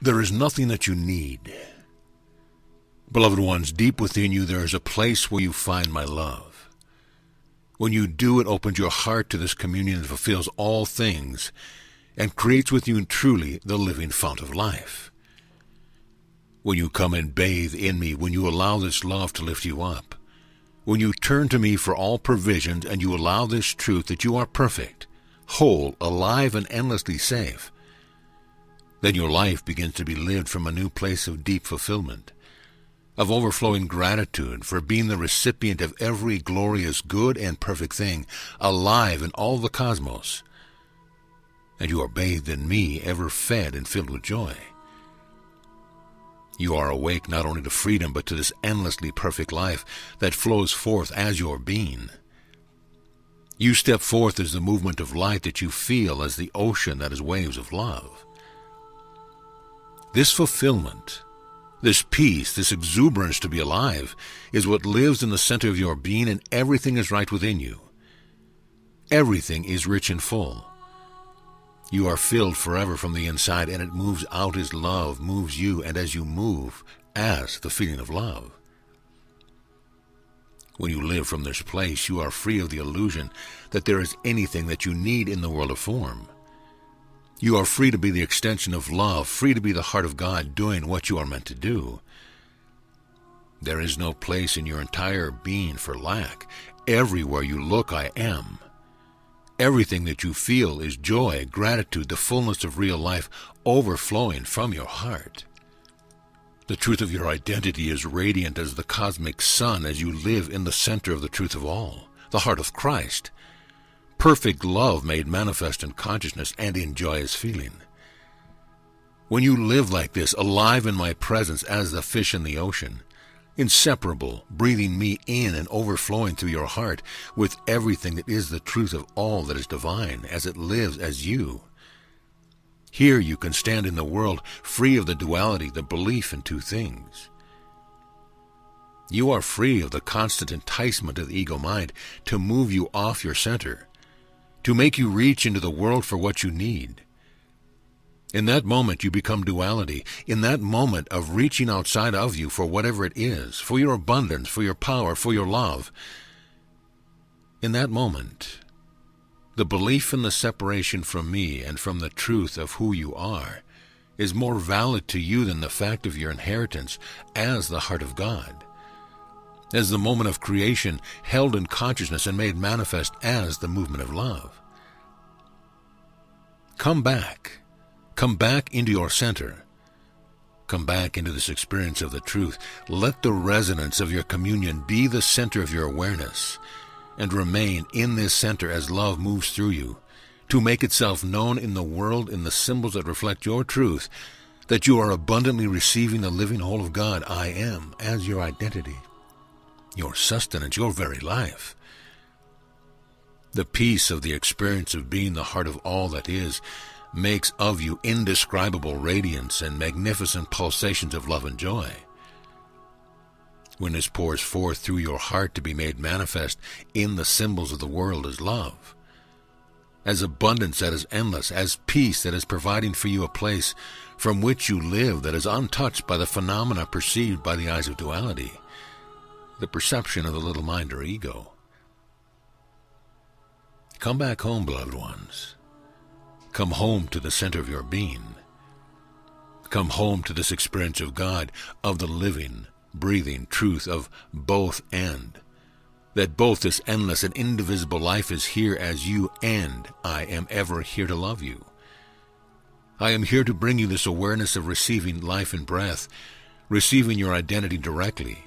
There is nothing that you need. Beloved ones, deep within you there is a place where you find my love. When you do, it opens your heart to this communion that fulfills all things and creates with you truly the living fount of life. When you come and bathe in me, when you allow this love to lift you up, when you turn to me for all provisions and you allow this truth that you are perfect, whole, alive, and endlessly safe, then your life begins to be lived from a new place of deep fulfillment, of overflowing gratitude for being the recipient of every glorious, good, and perfect thing alive in all the cosmos. And you are bathed in me, ever fed and filled with joy. You are awake not only to freedom, but to this endlessly perfect life that flows forth as your being. You step forth as the movement of light that you feel as the ocean that is waves of love. This fulfillment, this peace, this exuberance to be alive is what lives in the center of your being, and everything is right within you. Everything is rich and full. You are filled forever from the inside, and it moves out as love moves you, and as you move, as the feeling of love. When you live from this place, you are free of the illusion that there is anything that you need in the world of form. You are free to be the extension of love, free to be the heart of God doing what you are meant to do. There is no place in your entire being for lack. Everywhere you look, I am. Everything that you feel is joy, gratitude, the fullness of real life overflowing from your heart. The truth of your identity is radiant as the cosmic sun as you live in the center of the truth of all, the heart of Christ. Perfect love made manifest in consciousness and in joyous feeling. When you live like this, alive in my presence as the fish in the ocean, inseparable, breathing me in and overflowing through your heart with everything that is the truth of all that is divine as it lives as you, here you can stand in the world free of the duality, the belief in two things. You are free of the constant enticement of the ego mind to move you off your center, to make you reach into the world for what you need. In that moment you become duality. In that moment of reaching outside of you for whatever it is, for your abundance, for your power, for your love, in that moment, the belief in the separation from me and from the truth of who you are is more valid to you than the fact of your inheritance as the heart of God, as the moment of creation held in consciousness and made manifest as the movement of love. Come back into your center. Come back into this experience of the truth. Let the resonance of your communion be the center of your awareness, and remain in this center as love moves through you, to make itself known in the world in the symbols that reflect your truth, that you are abundantly receiving the living whole of God, I am, as your identity, your sustenance, your very life. The peace of the experience of being the heart of all that is makes of you indescribable radiance and magnificent pulsations of love and joy. When this pours forth through your heart to be made manifest in the symbols of the world as love, as abundance that is endless, as peace that is providing for you a place from which you live that is untouched by the phenomena perceived by the eyes of duality, the perception of the little mind or ego. Come back home, beloved ones. Come home to the center of your being. Come home to this experience of God, of the living, breathing truth of both and, that both this endless and indivisible life is here as you, and I am ever here to love you. I am here to bring you this awareness of receiving life and breath, receiving your identity directly,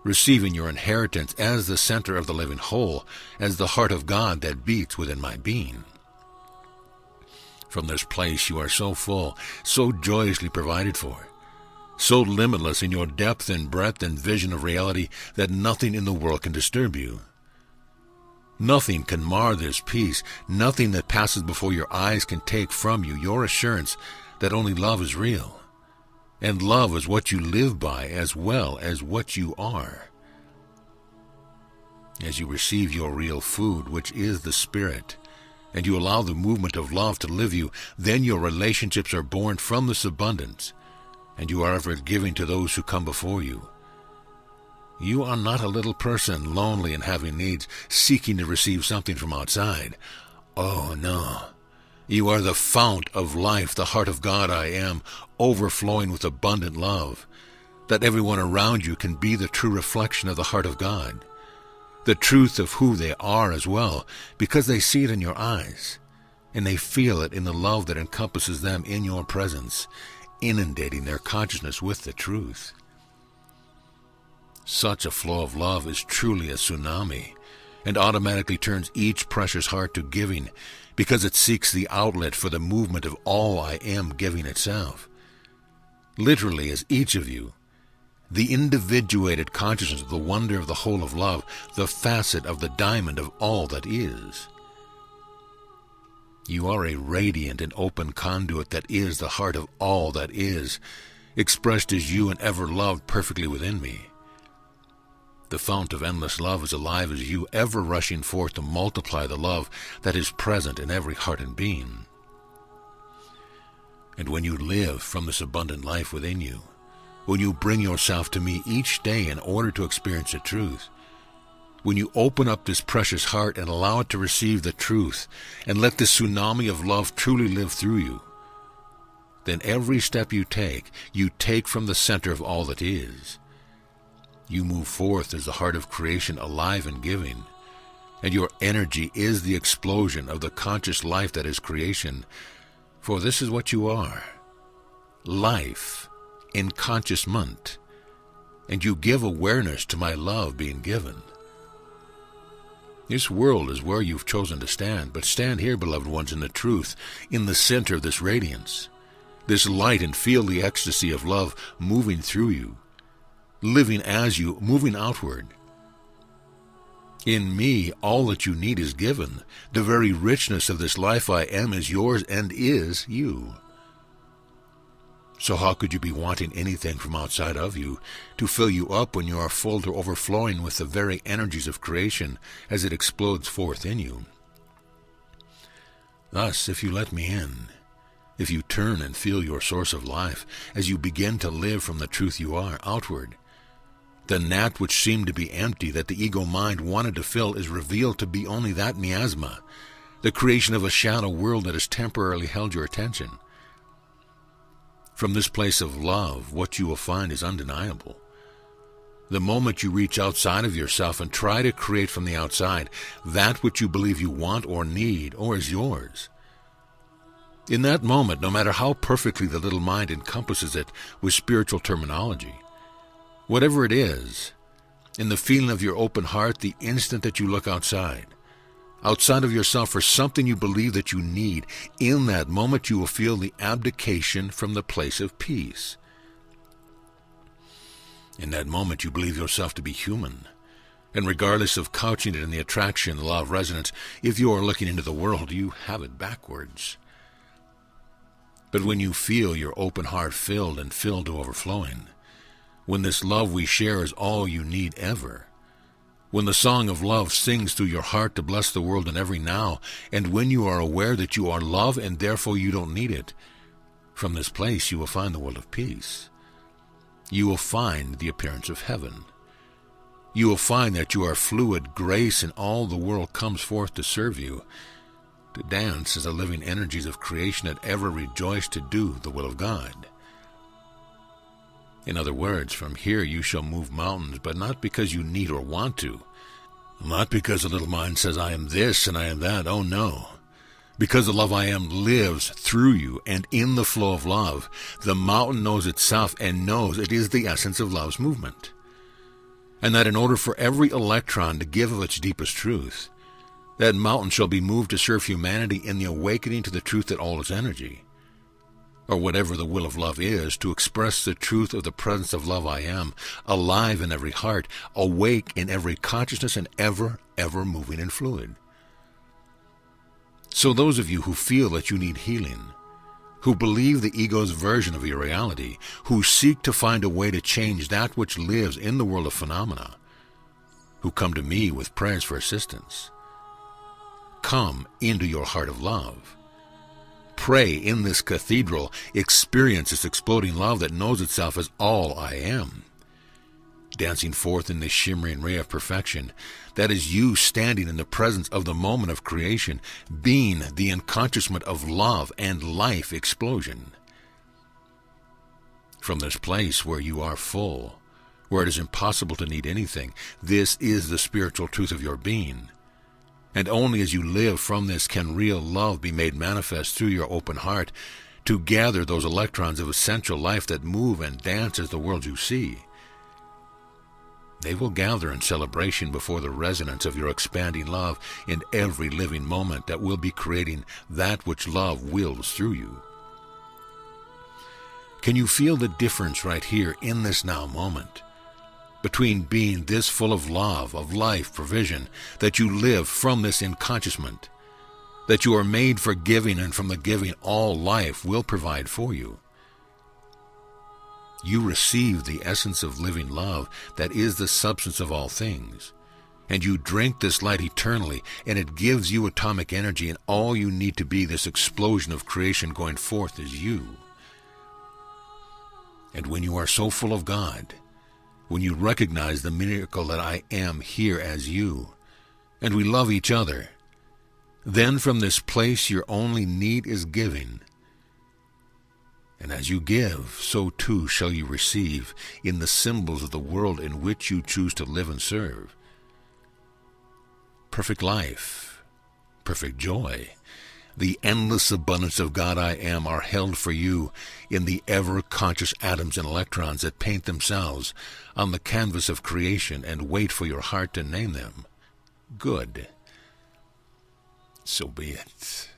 receiving your inheritance as the center of the living whole, as the heart of God that beats within my being. From this place you are so full, so joyously provided for, so limitless in your depth and breadth and vision of reality that nothing in the world can disturb you. Nothing can mar this peace. Nothing that passes before your eyes can take from you your assurance that only love is real, and love is what you live by as well as what you are. As you receive your real food, which is the Spirit, and you allow the movement of love to live you, then your relationships are born from this abundance, and you are ever giving to those who come before you. You are not a little person, lonely and having needs, seeking to receive something from outside. Oh, no. You are the fount of life, the heart of God I am, overflowing with abundant love, that everyone around you can be the true reflection of the heart of God, the truth of who they are as well, because they see it in your eyes, and they feel it in the love that encompasses them in your presence, inundating their consciousness with the truth. Such a flow of love is truly a tsunami, and automatically turns each precious heart to giving, because it seeks the outlet for the movement of all I am giving itself. Literally, as each of you, the individuated consciousness of the wonder of the whole of love, the facet of the diamond of all that is. You are a radiant and open conduit that is the heart of all that is, expressed as you and ever loved perfectly within me. The fount of endless love is alive as you, ever rushing forth to multiply the love that is present in every heart and being. And when you live from this abundant life within you, when you bring yourself to me each day in order to experience the truth, when you open up this precious heart and allow it to receive the truth, and let this tsunami of love truly live through you, then every step you take from the center of all that is. You move forth as the heart of creation, alive and giving, and your energy is the explosion of the conscious life that is creation, for this is what you are, life in consciousment, and you give awareness to my love being given. This world is where you've chosen to stand, but stand here, beloved ones, in the truth, in the center of this radiance, this light, and feel the ecstasy of love moving through you, living as you, moving outward. In me, all that you need is given. The very richness of this life I am is yours and is you. So how could you be wanting anything from outside of you to fill you up when you are full to overflowing with the very energies of creation as it explodes forth in you? Thus, if you let me in, if you turn and feel your source of life as you begin to live from the truth you are outward, then that which seemed to be empty, that the ego mind wanted to fill, is revealed to be only that miasma, the creation of a shadow world that has temporarily held your attention. From this place of love, what you will find is undeniable. The moment you reach outside of yourself and try to create from the outside that which you believe you want or need or is yours, in that moment, no matter how perfectly the little mind encompasses it with spiritual terminology, whatever it is, in the feeling of your open heart, the instant that you look outside of yourself for something you believe that you need, in that moment you will feel the abdication from the place of peace. In that moment you believe yourself to be human, and regardless of couching it in the attraction, the law of resonance, if you are looking into the world, you have it backwards. But when you feel your open heart filled and filled to overflowing, when this love we share is all you need ever, when the song of love sings through your heart to bless the world in every now, and when you are aware that you are love and therefore you don't need it, from this place you will find the world of peace. You will find the appearance of heaven. You will find that you are fluid grace and all the world comes forth to serve you, to dance as the living energies of creation that ever rejoice to do the will of God. In other words, from here you shall move mountains, but not because you need or want to. Not because the little mind says, I am this and I am that. Oh no. Because the love I am lives through you, and in the flow of love, the mountain knows itself and knows it is the essence of love's movement. And that in order for every electron to give of its deepest truth, that mountain shall be moved to serve humanity in the awakening to the truth that all is energy, or whatever the will of love is, to express the truth of the presence of love I am, alive in every heart, awake in every consciousness, and ever, ever moving and fluid. So those of you who feel that you need healing, who believe the ego's version of your reality, who seek to find a way to change that which lives in the world of phenomena, who come to me with prayers for assistance, Come into your heart of love. Pray in this cathedral. Experience this exploding love that knows itself as all I am. Dancing forth in this shimmering ray of perfection, that is you standing in the presence of the moment of creation, being the accomplishment of love and life explosion. From this place where you are full, where it is impossible to need anything, this is the spiritual truth of your being. And only as you live from this can real love be made manifest through your open heart to gather those electrons of essential life that move and dance as the world you see. They will gather in celebration before the resonance of your expanding love in every living moment that will be creating that which love wills through you. Can you feel the difference right here in this now moment between being this full of love, of life, provision, that you live from this accomplishment, that you are made for giving, and from the giving all life will provide for you? You receive the essence of living love that is the substance of all things, and you drink this light eternally, and it gives you atomic energy, and all you need to be this explosion of creation going forth is you. And when you are so full of God, when you recognize the miracle that I am here as you, and we love each other, then from this place your only need is giving. And as you give, so too shall you receive in the symbols of the world in which you choose to live and serve. Perfect life, perfect joy, the endless abundance of God I am are held for you in the ever-conscious atoms and electrons that paint themselves on the canvas of creation and wait for your heart to name them. Good. So be it.